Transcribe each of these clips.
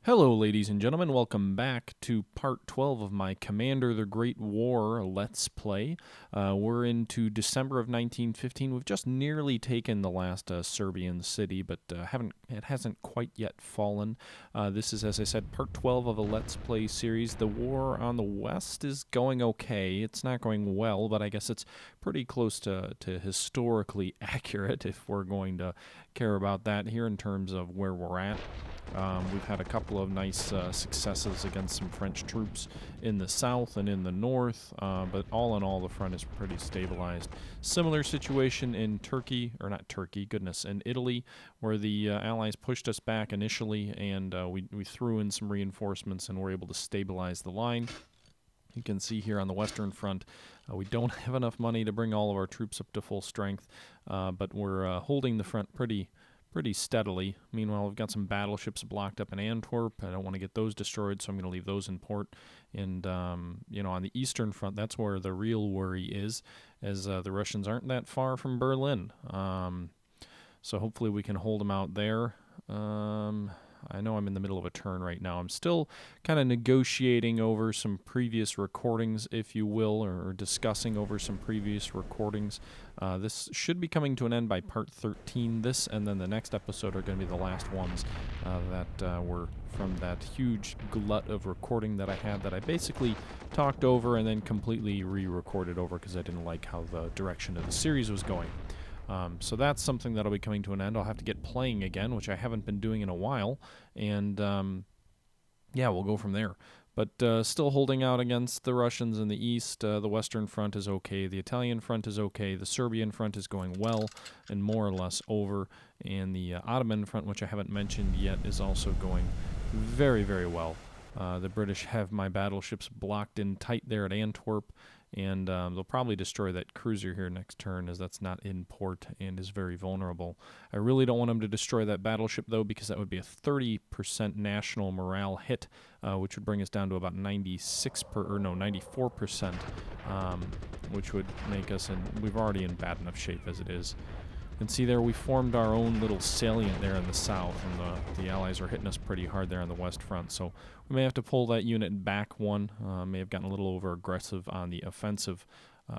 Hello, ladies and gentlemen. Welcome back to part 12 of my Commander the Great War Let's Play. We're into December of 1915. We've just nearly taken the last Serbian city, but it hasn't quite yet fallen. This is, as I said, part 12 of a Let's Play series. The war on the west is going okay. It's not going well, but I guess it's pretty close to historically accurate if we're going to care about that here in terms of where we're at. We've had a couple of nice successes against some French troops in the south and in the north, but all in all, the front is pretty stabilized. Similar situation in Turkey, or not Turkey, goodness, in Italy, where the Allies pushed us back initially, and we threw in some reinforcements and were able to stabilize the line. You can see here on the Western Front, we don't have enough money to bring all of our troops up to full strength, but we're holding the front pretty steadily. Meanwhile, we've got some battleships blocked up in Antwerp. I don't want to get those destroyed, so I'm going to leave those in port. And, on the Eastern Front, that's where the real worry is, as the Russians aren't that far from Berlin. So hopefully we can hold them out there. I know I'm in the middle of a turn right now. I'm still kind of negotiating over some previous recordings, if you will, or discussing over some previous recordings. This should be coming to an end by part 13. This and then the next episode are going to be the last ones that were from that huge glut of recording that I had that I basically talked over and then completely re-recorded over because I didn't like how the direction of the series was going. So that's something that'll be coming to an end. I'll have to get playing again, which I haven't been doing in a while, and yeah, we'll go from there. But still holding out against the Russians in the east. The Western Front is okay. The Italian Front is okay. The Serbian Front is going well and more or less over. And the Ottoman Front, which I haven't mentioned yet, is also going very, very well. The British have my battleships blocked in tight there at Antwerp, and they'll probably destroy that cruiser here next turn, as that's not in port and is very vulnerable. I really don't want them to destroy that battleship, though, because that would be a 30% national morale hit, which would bring us down to about 94%, which would make us, and we've already in bad enough shape as it is. You can see there we formed our own little salient there in the south, and the Allies are hitting us pretty hard there on the west front, so we may have to pull that unit back one. May have gotten a little over-aggressive on the offensive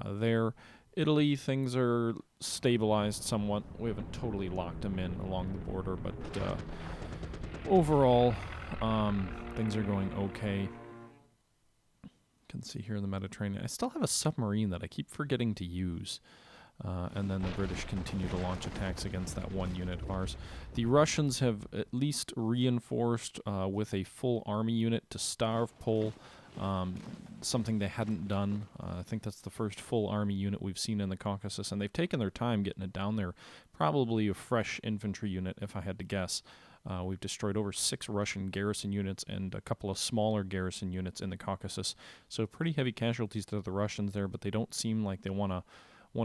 there. Italy, things are stabilized somewhat. We haven't totally locked them in along the border, but overall, things are going okay. You can see here in the Mediterranean, I still have a submarine that I keep forgetting to use. And then the British continue to launch attacks against that one unit of ours. The Russians have at least reinforced with a full army unit to starve Pole, something they hadn't done. I think that's the first full army unit we've seen in the Caucasus, and they've taken their time getting it down there. Probably a fresh infantry unit, if I had to guess. We've destroyed over 6 Russian garrison units and a couple of smaller garrison units in the Caucasus. So pretty heavy casualties to the Russians there, but they don't seem like they want to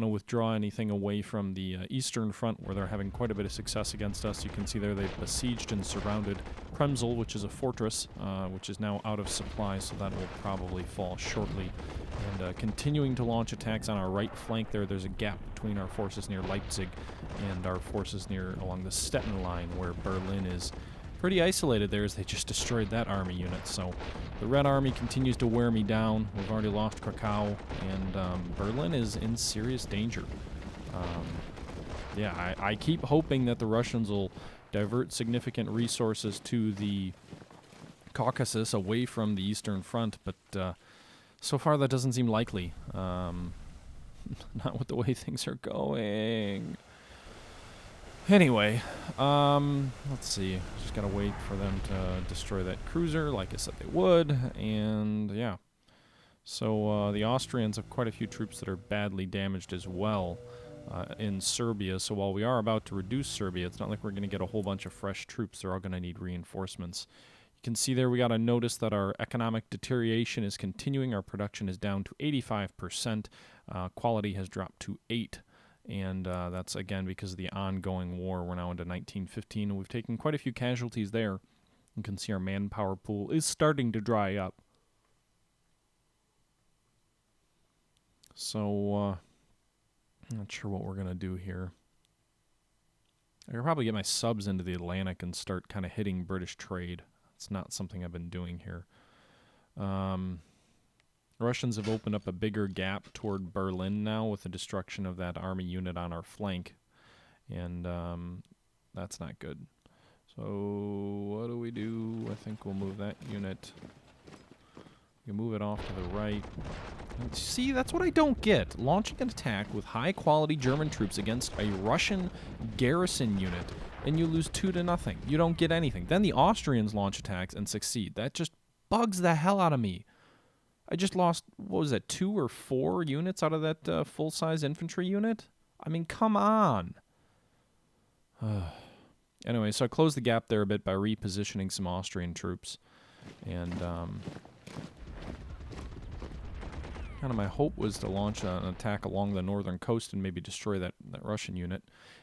withdraw anything away from the Eastern Front, where they're having quite a bit of success against us. You can see there they've besieged and surrounded Przemysl, which is a fortress, which is now out of supply, so that will probably fall shortly. And continuing to launch attacks on our right flank there. There's a gap between our forces near Leipzig and our forces along the Stettin line, where Berlin is pretty isolated there, as they just destroyed that army unit. So the Red Army continues to wear me down. We've already lost Krakow, and Berlin is in serious danger. Yeah, I keep hoping that the Russians will divert significant resources to the Caucasus away from the Eastern Front, but so far that doesn't seem likely. Not with the way things are going. Anyway, let's see. Just gotta wait for them to destroy that cruiser, like I said they would, and yeah. So the Austrians have quite a few troops that are badly damaged as well in Serbia. So while we are about to reduce Serbia, it's not like we're going to get a whole bunch of fresh troops. They're all going to need reinforcements. You can see there we got to notice that our economic deterioration is continuing. Our production is down to 85%. Quality has dropped to 8%. And that's, again, because of the ongoing war. We're now into 1915, and we've taken quite a few casualties there. You can see our manpower pool is starting to dry up. So, I'm not sure what we're going to do here. I could probably get my subs into the Atlantic and start kind of hitting British trade. It's not something I've been doing here. Russians have opened up a bigger gap toward Berlin now with the destruction of that army unit on our flank. And that's not good. So what do we do? I think we'll move that unit. You move it off to the right. See, that's what I don't get. Launching an attack with high-quality German troops against a Russian garrison unit, and you lose 2-0. You don't get anything. Then the Austrians launch attacks and succeed. That just bugs the hell out of me. I just lost, what was that, 2 or 4 units out of that full-size infantry unit? I mean, come on. Anyway, so I closed the gap there a bit by repositioning some Austrian troops. And kind of my hope was to launch an attack along the northern coast and maybe destroy that Russian unit.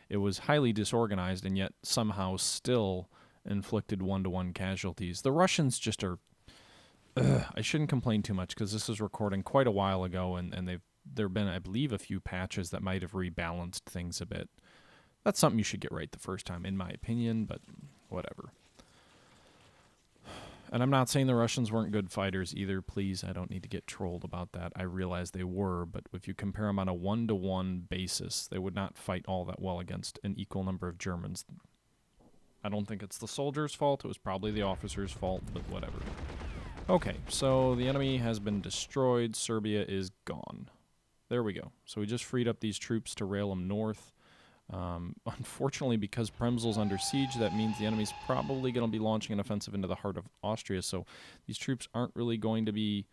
It was highly disorganized and yet somehow still inflicted 1-to-1 casualties. The Russians just are... I shouldn't complain too much because this is recording quite a while ago, and there have been, I believe, a few patches that might have rebalanced things a bit. That's something you should get right the first time, in my opinion, but whatever. And I'm not saying the Russians weren't good fighters either. Please, I don't need to get trolled about that. I realize they were, but if you compare them on a 1-to-1 basis, they would not fight all that well against an equal number of Germans. I don't think it's the soldiers' fault. It was probably the officers' fault, but whatever. Okay, so the enemy has been destroyed. Serbia is gone. There we go. So we just freed up these troops to rail them north. Unfortunately, because Premzel's under siege, that means the enemy's probably going to be launching an offensive into the heart of Austria, so these troops aren't really going to be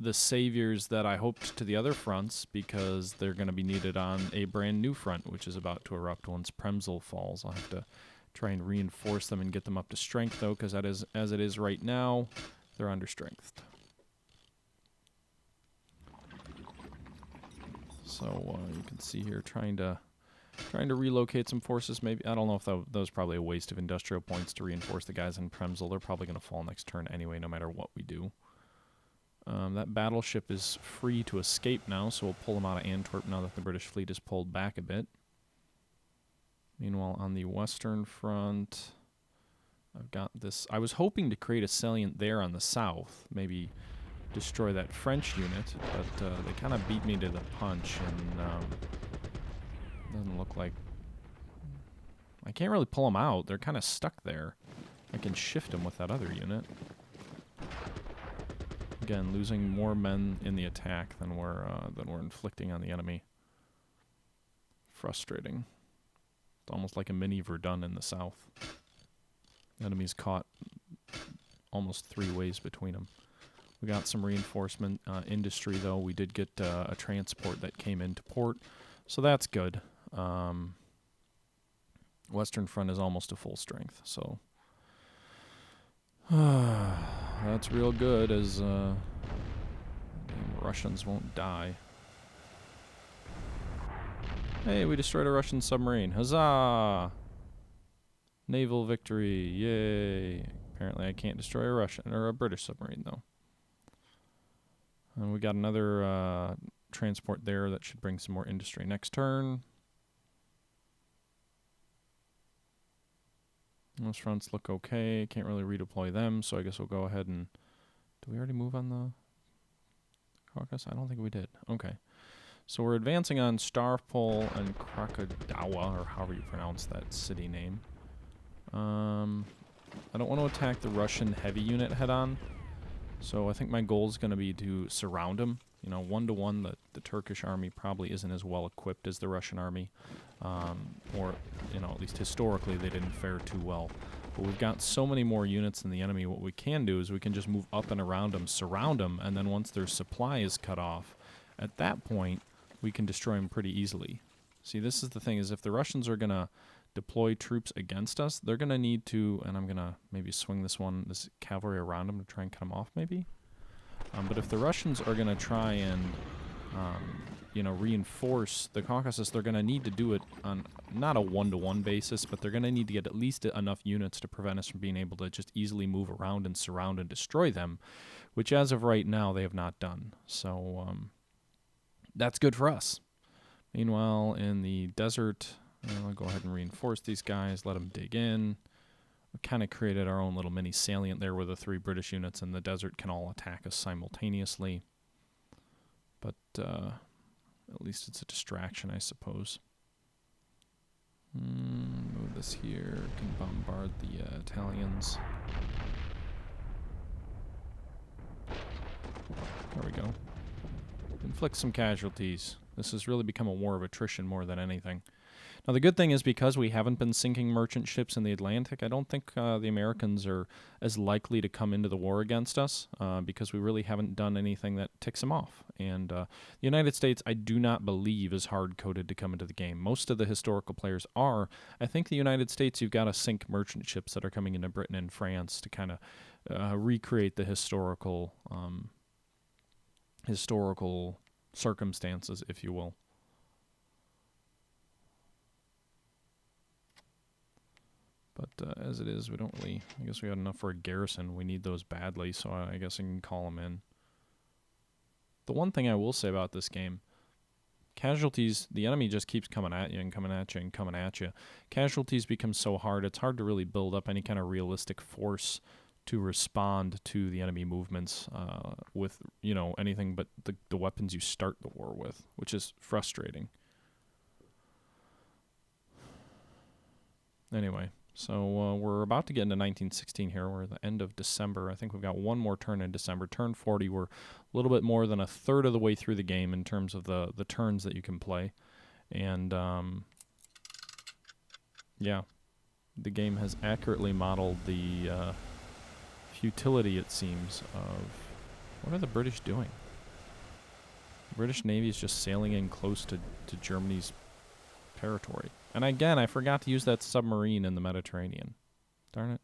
the saviors that I hoped to the other fronts, because they're going to be needed on a brand new front, which is about to erupt once Premzel falls. I'll have to try and reinforce them and get them up to strength, though, because that is, as it is right now, they're under strength. So you can see here trying to relocate some forces. Maybe, I don't know if that was probably a waste of industrial points to reinforce the guys in Premzel. They're probably going to fall next turn anyway, no matter what we do. That battleship is free to escape now, so we'll pull them out of Antwerp now that the British fleet is pulled back a bit. Meanwhile, on the western front, I've got this. I was hoping to create a salient there on the south, maybe destroy that French unit, but they kind of beat me to the punch, and doesn't look like... I can't really pull them out. They're kind of stuck there. I can shift them with that other unit. Again, losing more men in the attack than we're inflicting on the enemy. Frustrating. It's almost like a mini Verdun in the south. The enemy's caught almost 3 ways between them. We got some reinforcement industry, though. We did get a transport that came into port, so that's good. Western front is almost to full strength, so that's real good, as Russians won't die. Hey, we destroyed a Russian submarine. Huzzah! Naval victory. Yay. Apparently I can't destroy a Russian or a British submarine, though. And we got another transport there that should bring some more industry next turn. Those fronts look okay. Can't really redeploy them, so I guess we'll go ahead and... Did we already move on the Caucasus? I don't think we did. Okay. So we're advancing on Stavropol and Krakodawa, or however you pronounce that city name. I don't want to attack the Russian heavy unit head-on, so I think my goal is going to be to surround them. You know, 1-to-1, the Turkish army probably isn't as well equipped as the Russian army, or, you know, at least historically they didn't fare too well. But we've got so many more units than the enemy. What we can do is we can just move up and around them, surround them, and then once their supply is cut off, at that point we can destroy them pretty easily. See, this is the thing, is if the Russians are going to deploy troops against us, they're going to need to, and I'm going to maybe swing this cavalry around them to try and cut them off maybe. But if the Russians are going to try and, you know, reinforce the Caucasus, they're going to need to do it on not a 1-to-1 basis, but they're going to need to get at least enough units to prevent us from being able to just easily move around and surround and destroy them, which as of right now they have not done. So that's good for us. Meanwhile, in the desert, I'll go ahead and reinforce these guys, let them dig in. We kind of created our own little mini salient there where the 3 British units in the desert can all attack us simultaneously. But at least it's a distraction, I suppose. Move this here. Can bombard the Italians. There we go. Inflict some casualties. This has really become a war of attrition more than anything. Now, the good thing is because we haven't been sinking merchant ships in the Atlantic, I don't think the Americans are as likely to come into the war against us because we really haven't done anything that ticks them off. And the United States, I do not believe, is hard-coded to come into the game. Most of the historical players are. I think the United States, you've got to sink merchant ships that are coming into Britain and France to kind of recreate the historical circumstances, if you will. But as it is, we don't really... I guess we got enough for a garrison. We need those badly, so I guess I can call them in. The one thing I will say about this game, casualties, the enemy just keeps coming at you and coming at you and coming at you. Casualties become so hard, it's hard to really build up any kind of realistic force to respond to the enemy movements with, you know, anything but the weapons you start the war with, which is frustrating. Anyway, so we're about to get into 1916 here. We're at the end of December. I think we've got one more turn in December. Turn 40, we're a little bit more than a third of the way through the game in terms of the turns that you can play. And, yeah, the game has accurately modeled the futility, it seems, of... What are the British doing? The British Navy is just sailing in close to Germany's territory. And again, I forgot to use that submarine in the Mediterranean. Darn it.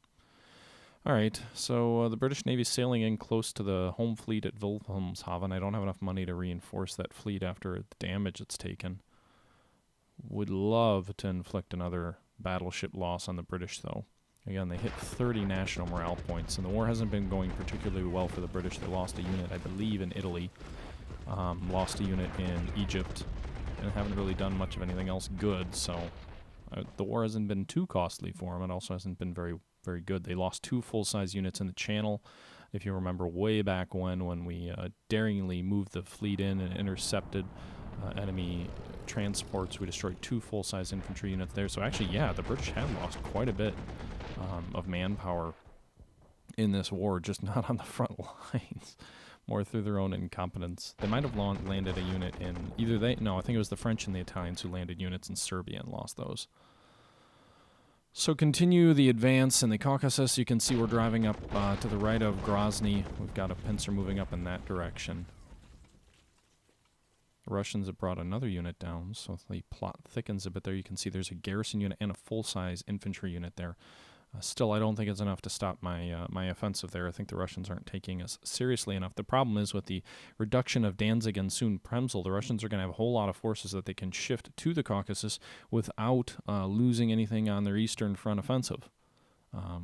Alright, so the British Navy is sailing in close to the home fleet at Wilhelmshaven. I don't have enough money to reinforce that fleet after the damage it's taken. Would love to inflict another battleship loss on the British, though. Again, they hit 30 national morale points, and the war hasn't been going particularly well for the British. They lost a unit, I believe, in Italy. Lost a unit in Egypt. And haven't really done much of anything else good, so the war hasn't been too costly for them. It also hasn't been very, very good. They lost 2 full-size units in the Channel, if you remember way back when we daringly moved the fleet in and intercepted enemy transports. We destroyed 2 full-size infantry units there. So actually, yeah, the British have lost quite a bit of manpower in this war, just not on the front lines. More through their own incompetence. They might have landed a unit in... No, I think it was the French and the Italians who landed units in Serbia and lost those. So continue the advance in the Caucasus. You can see we're driving up to the right of Grozny. We've got a pincer moving up in that direction. The Russians have brought another unit down, so the plot thickens a bit there. You can see there's a garrison unit and a full-size infantry unit there. Still, I don't think it's enough to stop my offensive there. I think the Russians aren't taking us seriously enough. The problem is with the reduction of Danzig and soon Przemysl, the Russians are going to have a whole lot of forces that they can shift to the Caucasus without losing anything on their eastern front offensive,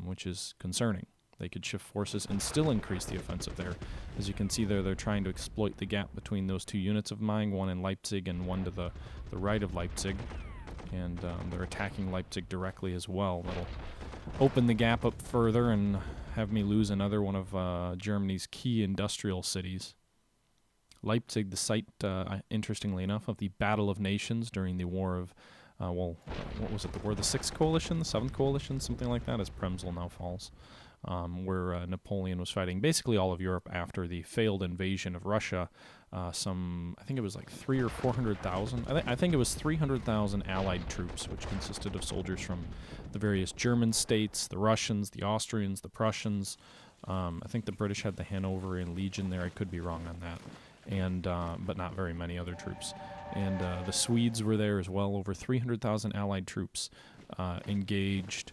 which is concerning. They could shift forces and still increase the offensive there. As you can see there, they're trying to exploit the gap between those 2 units of mine, one in Leipzig and one to the right of Leipzig. And they're attacking Leipzig directly as well. That'll open the gap up further and have me lose another one of Germany's key industrial cities. Leipzig, the site, interestingly enough, of the Battle of Nations during the War of, what was it, the War of the Sixth Coalition, the Seventh Coalition, something like that, as Przemysl now falls, where Napoleon was fighting basically all of Europe after the failed invasion of Russia. I think it was like 300,000 or 400,000. I think it was 300,000 Allied troops, which consisted of soldiers from the various German states, the Russians, the Austrians, the Prussians. I think the British had the Hanoverian Legion there. I could be wrong on that. And but not very many other troops. And the Swedes were there as well. Over 300,000 Allied troops engaged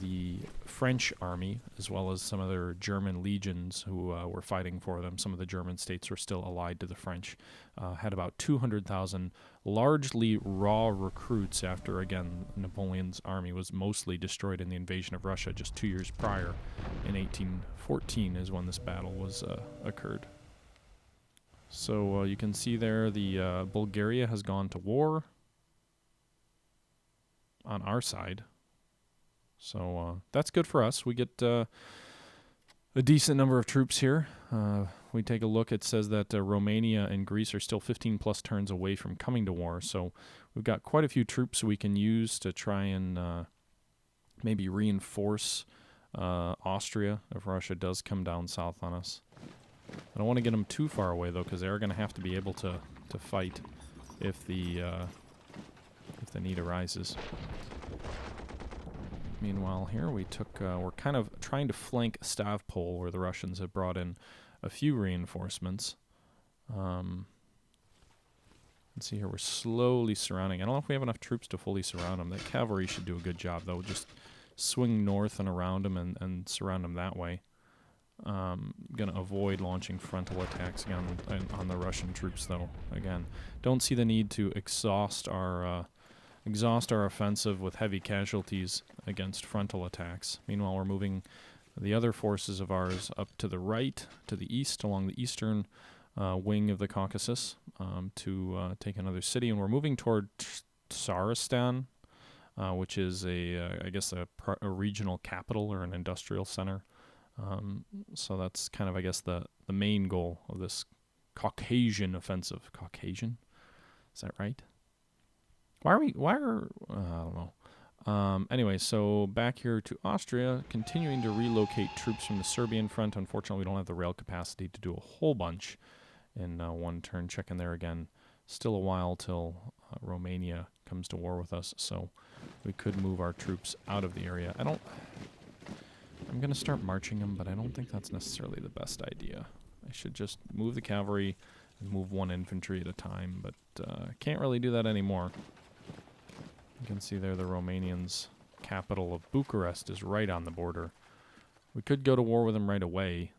the French army, as well as some of their German legions who were fighting for them. Some of the German states were still allied to the French. Had about 200,000 largely raw recruits after, again, Napoleon's army was mostly destroyed in the invasion of Russia just 2 years prior. In 1814 is when this battle was occurred. So you can see there the Bulgaria has gone to war on our side. So that's good for us. We get a decent number of troops here. We take a look. It says that Romania and Greece are still 15 plus turns away from coming to war. So we've got quite a few troops we can use to try and maybe reinforce Austria if Russia does come down south on us. I don't want to get them too far away, though, because they're going to have to be able to fight if the need arises. Meanwhile, here we took, we're kind of trying to flank Stavropol, where the Russians have brought in a few reinforcements. Let's see here, we're slowly surrounding. I don't know if we have enough troops to fully surround them. That cavalry should do a good job, though. Just swing north and around them and surround them that way. Going to avoid launching frontal attacks again on the Russian troops, though. Again, don't see the need to exhaust our offensive with heavy casualties against frontal attacks. Meanwhile, we're moving the other forces of ours up to the right, to the east, along the eastern wing of the Caucasus to take another city, and we're moving toward Tsaristan, which is I guess a regional capital or an industrial center. So that's kind of, I guess, the main goal of this Caucasian offensive. Caucasian? Is that right? I don't know. Anyway, so back here to Austria, continuing to relocate troops from the Serbian front. Unfortunately, we don't have the rail capacity to do a whole bunch in one turn. Checking there again. Still a while till Romania comes to war with us, so we could move our troops out of the area. I'm going to start marching them, but I don't think that's necessarily the best idea. I should just move the cavalry and move one infantry at a time, but can't really do that anymore. You can see there the Romanians' capital of Bucharest is right on the border. We could go to war with them right away,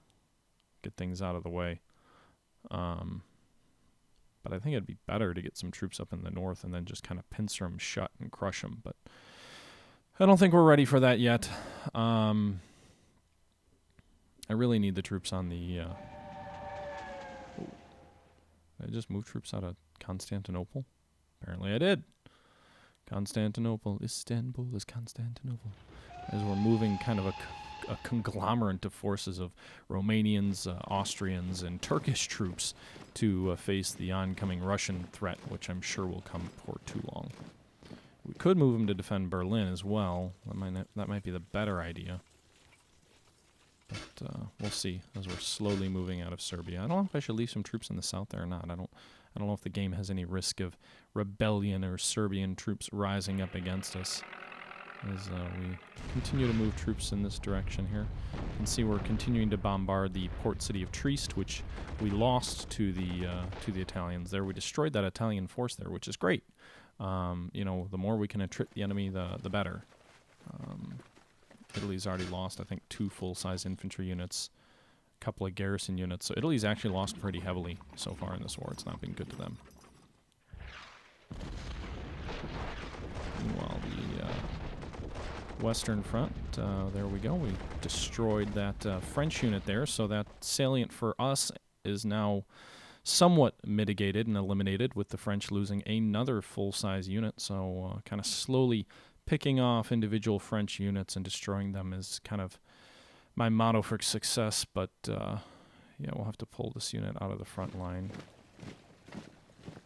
get things out of the way. But I think it'd be better to get some troops up in the north and then just kind of pincer them shut and crush them. But I don't think we're ready for that yet. I really need the troops on the... I just moved troops out of Constantinople? Apparently I did. Constantinople, Istanbul is Constantinople. As we're moving kind of a conglomerate of forces of Romanians, Austrians, and Turkish troops to face the oncoming Russian threat, which I'm sure will come before too long. We could move them to defend Berlin as well. That might be the better idea. But we'll see as we're slowly moving out of Serbia. I don't know if I should leave some troops in the south there or not. I don't know if the game has any risk of rebellion or Serbian troops rising up against us as we continue to move troops in this direction here. You can see we're continuing to bombard the port city of Trieste, which we lost to the Italians there. We destroyed that Italian force there, which is great. The more we can attrit the enemy, the better. Italy's already lost, I think, 2 full-size infantry units, a couple of garrison units. So Italy's actually lost pretty heavily so far in this war. It's not been good to them. Meanwhile, the Western Front, there we go. We destroyed that French unit there, so that salient for us is now somewhat mitigated and eliminated, with the French losing another full-size unit. So kind of slowly picking off individual French units and destroying them is kind of my motto for success, but yeah, we'll have to pull this unit out of the front line.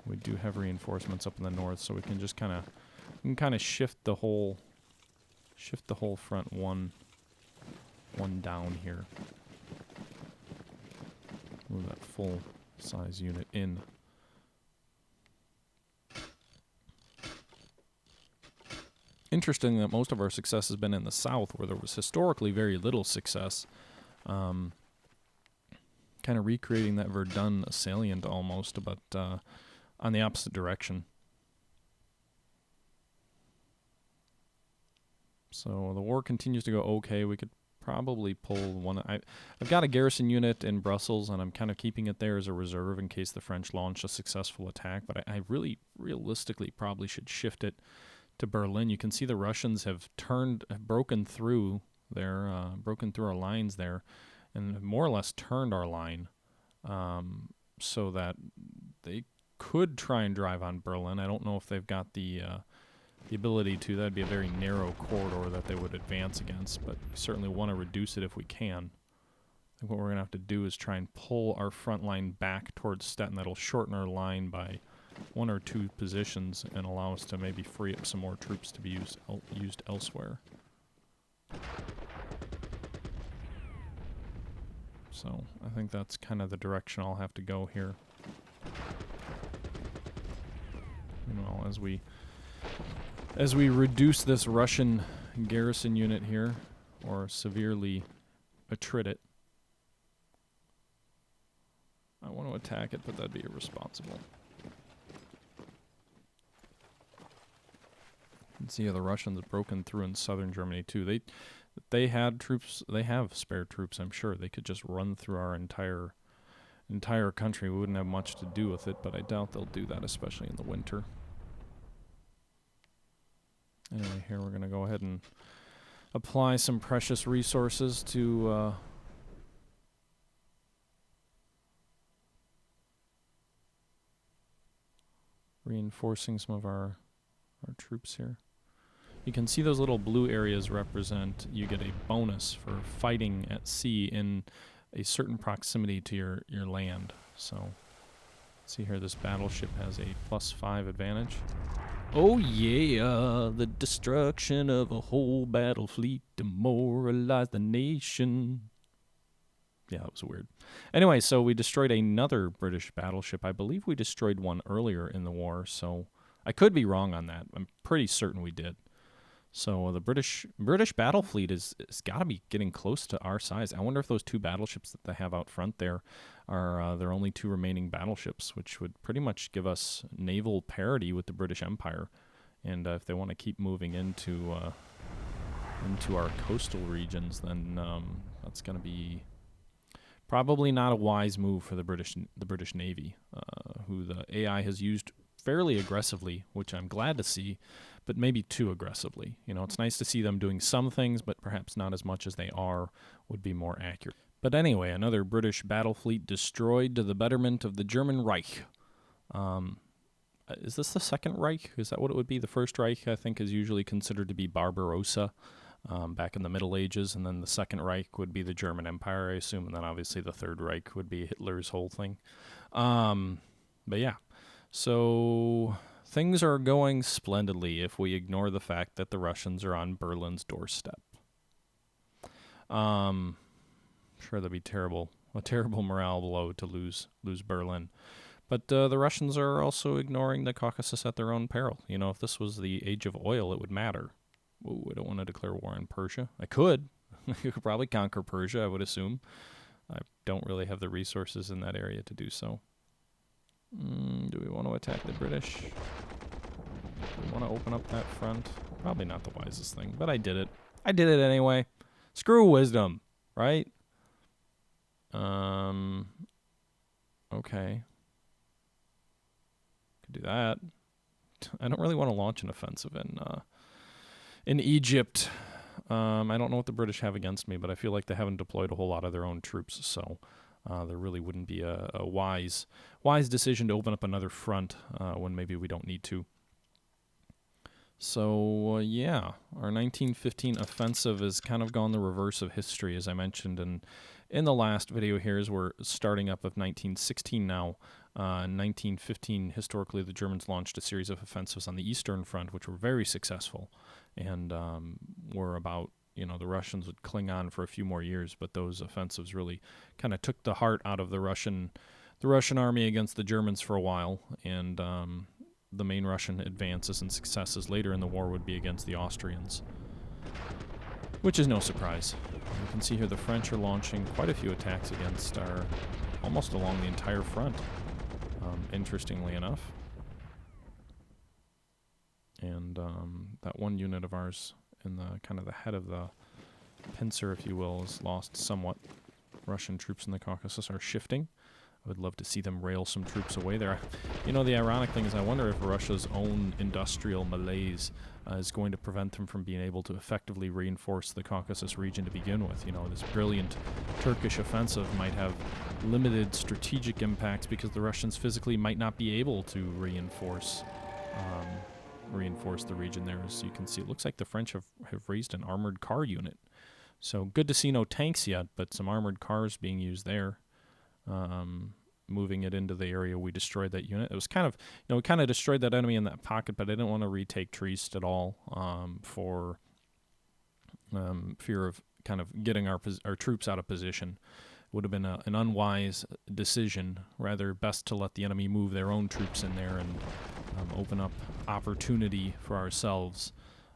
We do have reinforcements up in the north, so we can just kind of shift the whole front one down here. Move that full size unit in. Interesting that most of our success has been in the south, where there was historically very little success. Kind of recreating that Verdun salient almost, but on the opposite direction. So the war continues to go okay. We could probably pull one. I've got a garrison unit in Brussels, and I'm kind of keeping it there as a reserve in case the French launch a successful attack. But I really, realistically, probably should shift it to Berlin. You can see the Russians have broken through our lines there, and more or less turned our line, so that they could try and drive on Berlin. I don't know if they've got the the ability to. That'd be a very narrow corridor that they would advance against, but we certainly want to reduce it if we can. I think what we're going to have to do is try and pull our front line back towards Stettin. That'll shorten our line by 1 or 2 positions and allow us to maybe free up some more troops to be used elsewhere. So I think that's kind of the direction I'll have to go here. Meanwhile, as we reduce this Russian garrison unit here, or severely attrit it, I want to attack it, but that'd be irresponsible. You can see how the Russians have broken through in southern Germany too. They had troops. They have spare troops. I'm sure they could just run through our entire country. We wouldn't have much to do with it, but I doubt they'll do that, especially in the winter. Anyway, here we're going to go ahead and apply some precious resources to reinforcing some of our troops here. You can see those little blue areas represent, you get a bonus for fighting at sea in a certain proximity to your land. So, see here, this battleship has a +5 advantage. Oh yeah, the destruction of a whole battle fleet demoralized the nation. Yeah, that was weird. Anyway, so we destroyed another British battleship. I believe we destroyed one earlier in the war, so I could be wrong on that. I'm pretty certain we did. So the British battle fleet is got to be getting close to our size. I wonder if those 2 battleships that they have out front there are their only 2 remaining battleships, which would pretty much give us naval parity with the British Empire. And if they want to keep moving into our coastal regions, then that's going to be probably not a wise move for the British Navy, who the AI has used fairly aggressively, which I'm glad to see, but maybe too aggressively. You know, it's nice to see them doing some things, but perhaps not as much as they are would be more accurate. But anyway, another British battle fleet destroyed to the betterment of the German Reich. Is this the Second Reich? Is that what it would be? The First Reich, I think, is usually considered to be Barbarossa back in the Middle Ages, and then the Second Reich would be the German Empire, I assume, and then obviously the Third Reich would be Hitler's whole thing. But yeah. So things are going splendidly if we ignore the fact that the Russians are on Berlin's doorstep. Sure, that'd be a terrible morale blow to lose Berlin. But the Russians are also ignoring the Caucasus at their own peril. You know, if this was the age of oil, it would matter. Ooh, I don't want to declare war on Persia. I could. I could probably conquer Persia, I would assume. I don't really have the resources in that area to do so. Do we want to attack the British? Do we want to open up that front? Probably not the wisest thing, but I did it. I did it anyway. Screw wisdom, right? Okay. Could do that. I don't really want to launch an offensive in Egypt. I don't know what the British have against me, but I feel like they haven't deployed a whole lot of their own troops, so there really wouldn't be a wise decision to open up another front when maybe we don't need to. So, yeah, our 1915 offensive has kind of gone the reverse of history, as I mentioned in the last video here, as we're starting up of 1916 now. In 1915, historically, the Germans launched a series of offensives on the Eastern Front, which were very successful, and were about, you know, the Russians would cling on for a few more years, but those offensives really kind of took the heart out of the Russian army against the Germans for a while, and the main Russian advances and successes later in the war would be against the Austrians, which is no surprise. You can see here the French are launching quite a few attacks against almost along the entire front, interestingly enough. And that one unit of ours in the kind of the head of the pincer, if you will, is lost somewhat. Russian troops in the Caucasus are shifting. I would love to see them rail some troops away there. You know, the ironic thing is I wonder if Russia's own industrial malaise is going to prevent them from being able to effectively reinforce the Caucasus region to begin with. You know, this brilliant Turkish offensive might have limited strategic impacts because the Russians physically might not be able to reinforce reinforce the region there. As you can see, it looks like the French have raised an armored car unit. So good to see no tanks yet, but some armored cars being used there. Moving it into the area we destroyed that unit. It was kind of, we kind of destroyed that enemy in that pocket, but I didn't want to retake Trieste at all for fear of kind of getting our troops out of position. Would have been an unwise decision. Rather, best to let the enemy move their own troops in there and open up opportunity for ourselves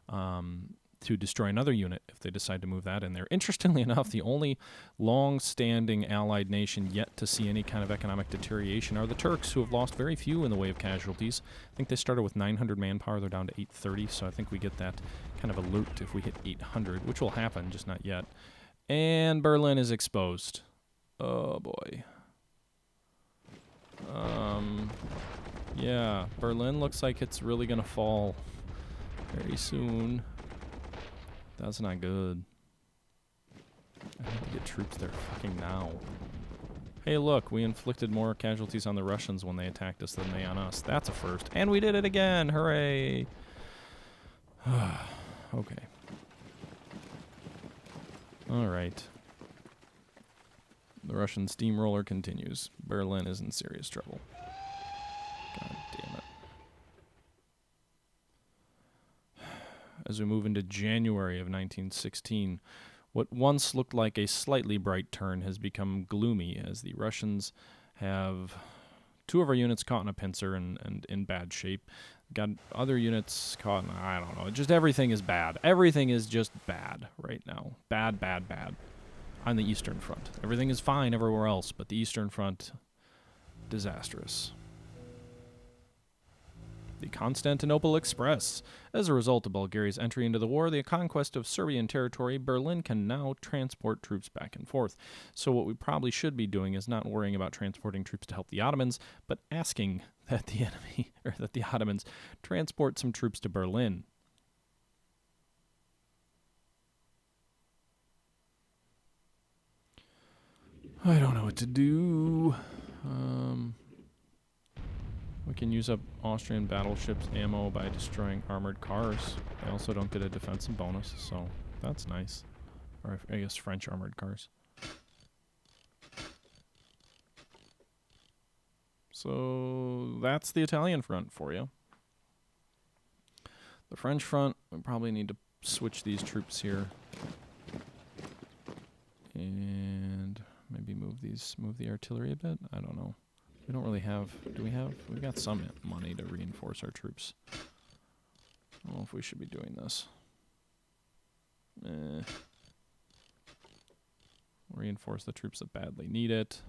to destroy another unit if they decide to move that in there. Interestingly enough, the only long-standing allied nation yet to see any kind of economic deterioration are the Turks, who have lost very few in the way of casualties. I think they started with 900 manpower. They're down to 830, so I think we get that kind of alert if we hit 800, which will happen, just not yet. And Berlin is exposed. Oh, boy. Yeah, Berlin looks like it's really going to fall very soon. That's not good. I need to get troops there fucking now. Hey, look, we inflicted more casualties on the Russians when they attacked us than they on us. That's a first. And we did it again! Hooray! Okay. Alright. The Russian steamroller continues. Berlin is in serious trouble. God damn it. As we move into January of 1916, what once looked like a slightly bright turn has become gloomy as the Russians have two of our units caught in a pincer and in bad shape. Got other units caught in, I don't know, just everything is bad. Everything is just bad right now. Bad, bad, bad. On the Eastern Front. Everything is fine everywhere else, but the Eastern Front, disastrous. The Constantinople Express. As a result of Bulgaria's entry into the war, the conquest of Serbian territory, Berlin can now transport troops back and forth. So what we probably should be doing is not worrying about transporting troops to help the Ottomans, but asking that the enemy, or that the Ottomans, transport some troops to Berlin. I don't know what to do. We can use up Austrian battleships' ammo by destroying armored cars. They also don't get a defensive bonus, so that's nice. Or I guess French armored cars. So that's the Italian front for you. The French front, we probably need to switch these troops here. And maybe move the artillery a bit? I don't know. We don't really have, we've got some money to reinforce our troops. I don't know if we should be doing this. Reinforce the troops that badly need it.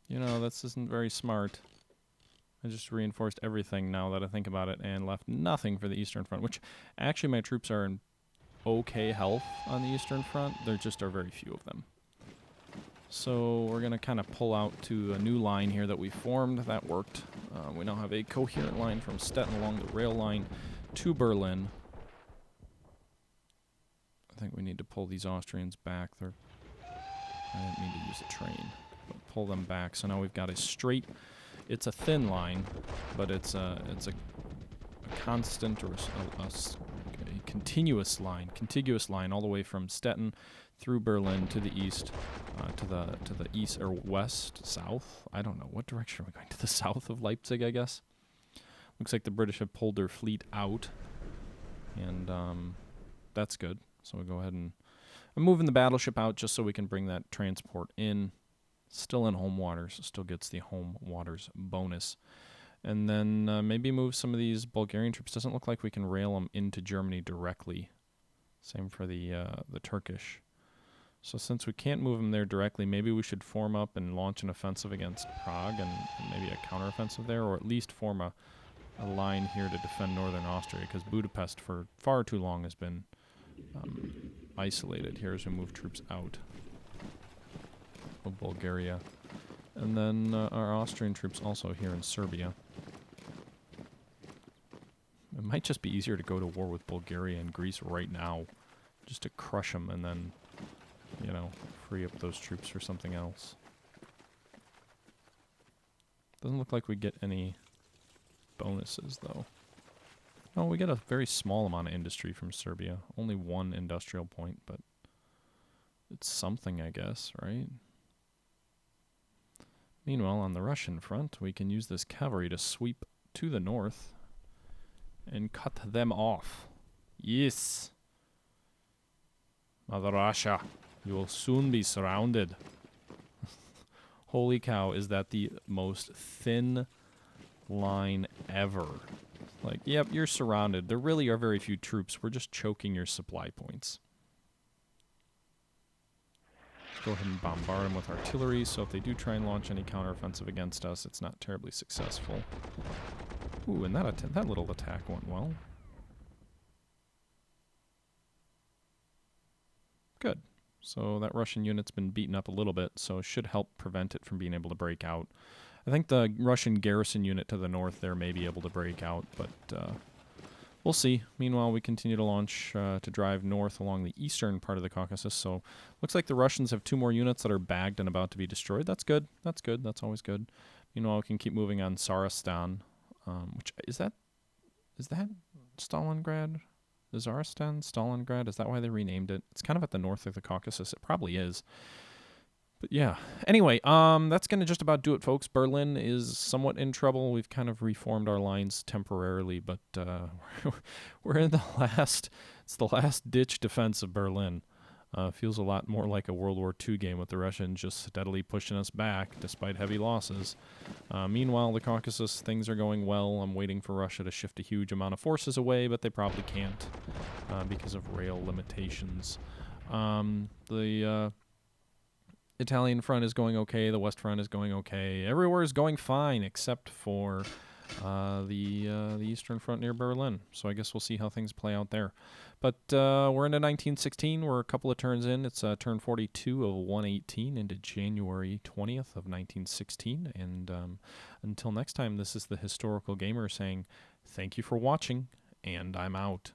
You know, this isn't very smart. I just reinforced everything now that I think about it and left nothing for the Eastern Front, which actually my troops are in okay health on the Eastern Front. There just are very few of them. So we're going to kind of pull out to a new line here that we formed. That worked. We now have a coherent line from Stettin along the rail line to Berlin. I think we need to pull these Austrians back. I didn't mean to use a train, but pull them back. So now we've got a straight... It's a thin line, but it's a constant or a contiguous line all the way from Stettin through Berlin to the east, to the east or west, south. I don't know what direction are we going, to the south of Leipzig, I guess. Looks like the British have pulled their fleet out, and that's good. So we'll go ahead and I'm moving the battleship out just so we can bring that transport in. Still in home waters, still gets the home waters bonus. And then maybe move some of these Bulgarian troops. Doesn't look like we can rail them into Germany directly. Same for the Turkish. So since we can't move them there directly, maybe we should form up and launch an offensive against Prague and maybe a counteroffensive there, or at least form a line here to defend northern Austria, because Budapest for far too long has been isolated here as we move troops out of Bulgaria. And then our Austrian troops also here in Serbia. It might just be easier to go to war with Bulgaria and Greece right now, just to crush them and then you know, free up those troops for something else. Doesn't look like we get any bonuses, though. Oh, we get a very small amount of industry from Serbia. Only 1 industrial point, but it's something, I guess, right? Meanwhile, on the Russian front, we can use this cavalry to sweep to the north and cut them off. Yes! Mother Russia, you will soon be surrounded. Holy cow, is that the most thin line ever. Like, yep, you're surrounded. There really are very few troops. We're just choking your supply points. Let's go ahead and bombard them with artillery, so if they do try and launch any counteroffensive against us, it's not terribly successful. Ooh, and that little attack went well. Good. So that Russian unit's been beaten up a little bit, so it should help prevent it from being able to break out. I think the Russian garrison unit to the north there may be able to break out, but we'll see. Meanwhile, we continue to launch to drive north along the eastern part of the Caucasus. So looks like the Russians have 2 more units that are bagged and about to be destroyed. That's good. That's good. That's always good. Meanwhile, we can keep moving on Tsaristan, which is that Stalingrad? Tsaristan? Stalingrad? Is that why they renamed it? It's kind of at the north of the Caucasus. It probably is. But yeah. Anyway, that's going to just about do it, folks. Berlin is somewhat in trouble. We've kind of reformed our lines temporarily, but we're in the last ditch defense of Berlin. Feels a lot more like a World War II game with the Russians just steadily pushing us back despite heavy losses. Meanwhile, the Caucasus, things are going well. I'm waiting for Russia to shift a huge amount of forces away, but they probably can't because of rail limitations. The Italian front is going okay. The West front is going okay. Everywhere is going fine except for the Eastern front near Berlin. So I guess we'll see how things play out there. But we're into 1916. We're a couple of turns in. It's turn 42 of 118 into January 20th of 1916. And until next time, this is the Historical Gamer saying thank you for watching, and I'm out.